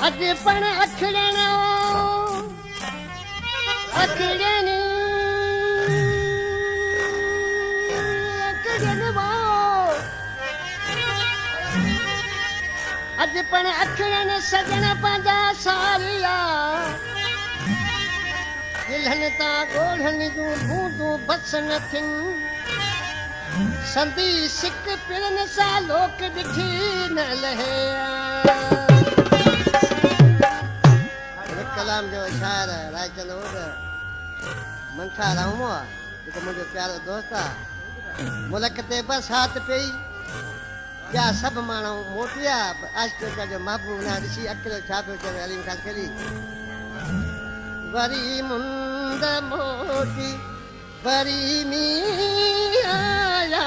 अज पण अखड़न अखड़न अखड़न वो अज पण अखड़न सजन पंहिंजा सारिया दिलनि तां ॻोढ़नि जूं बूंदूं बस न थियूं संदी सिक पिणनि सां लोक ॾिठी न लहे कलाम जो शायर रायचंद मनशा रामो आहे जेको मुंहिंजो प्यारो दोस्त आहे मुल्क ते बसि हाथ पई ॿिया सभु माण्हू मोटिया आशिक़ जो महबूब न ॾिसी अकेलो छा पियो चवे अलीम ख़ान करी वरी मुंद मोटी वरी मीं आया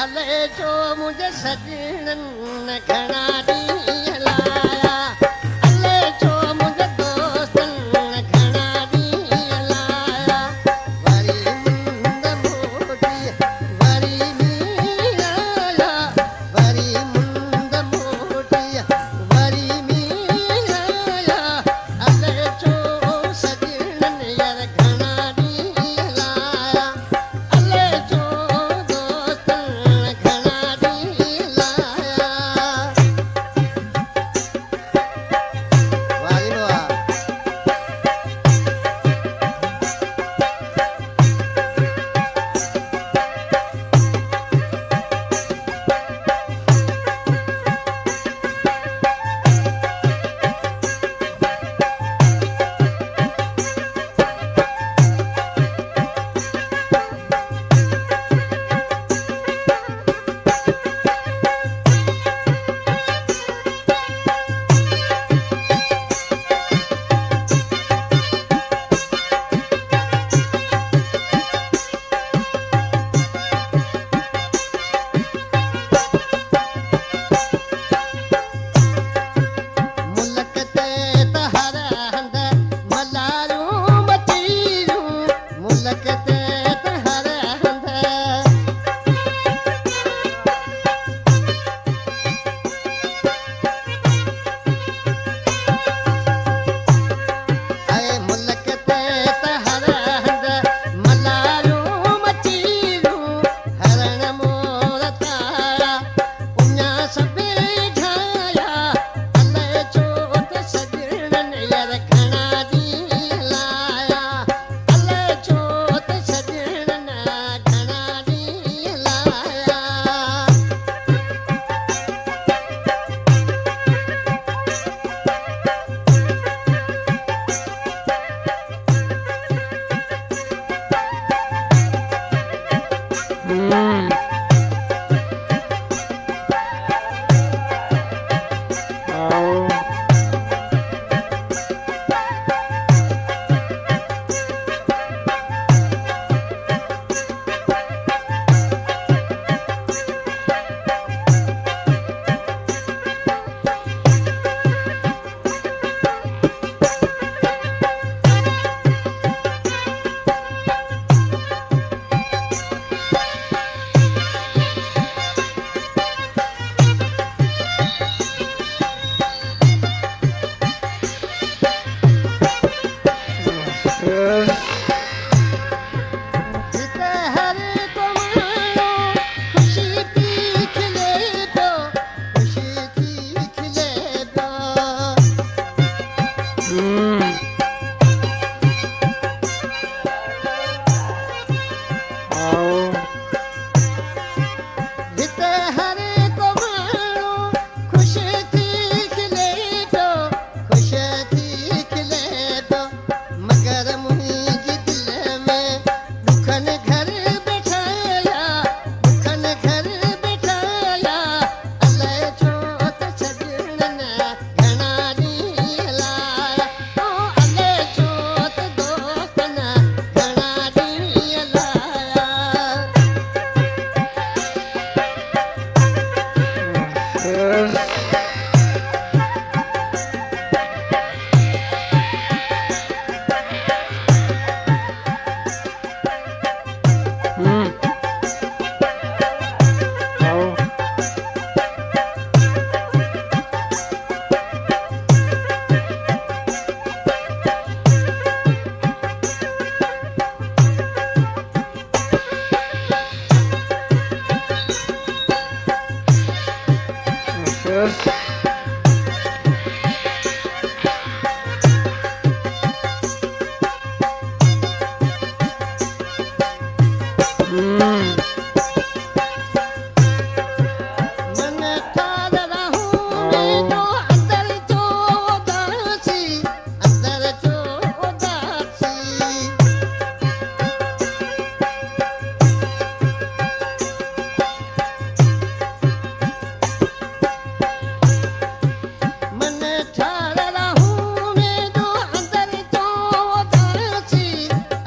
अले जो मुंहिंजे सजणनि घणा ॾींहं लाया अले जो मुंहिंजे दोस्तनि घणा ॾींहं लाया वरी मुंद मोटी वरी मीं आया वरी मुंद मोटी वरी मीं आया अले जो सजणनि यार घणा ॾींहं लाया अले जो दोस्तनि घणा ॾींहं लाया वाह जी वाह मुल्क ते त हर हंध मलारूं मचीरूं मुल्क ते त हर हंध ऐं मुल्क ते त हर हंध मलारूं मचीरूं हरण मोर तारा उञा सभे ठाया अले जो त सजणनि यार घणा ॾींहं लाया अले जो त सजणनि घणा ॾींहं लाया मन ठार रहूं में जो अंदर जो उदासी अंदर जो उदासी मन ठार रहूं में जो अंदर जो उदासी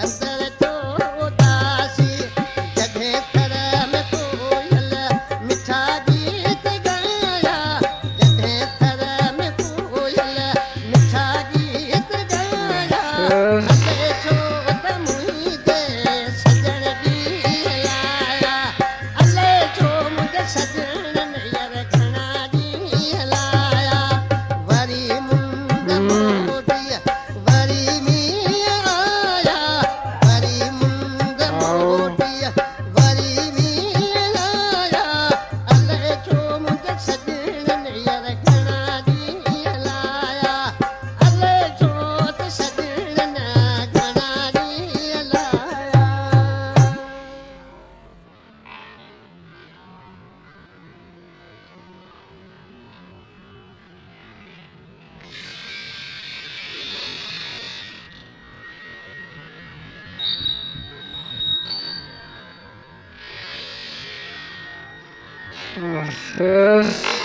अंदर जो उदासी जॾहिं थर में कोयल मिठा गीत ॻाया जॾहिं थर में कोयल मिठा गीत ॻाया हले छो त मुंहिंजे सजण ॾींहं लाया हले छो मुंहिंजे सजण यार घणा ॾींहं लाया वरी मुंद मोटिया वरी मींहं आया वरी मुंद मोटिया वरी मींहं आया हले छो मुंहिंजे सजण यार घणा ॾींहं लाया हले छो त सजण घणा ॾींहं लाया Yes.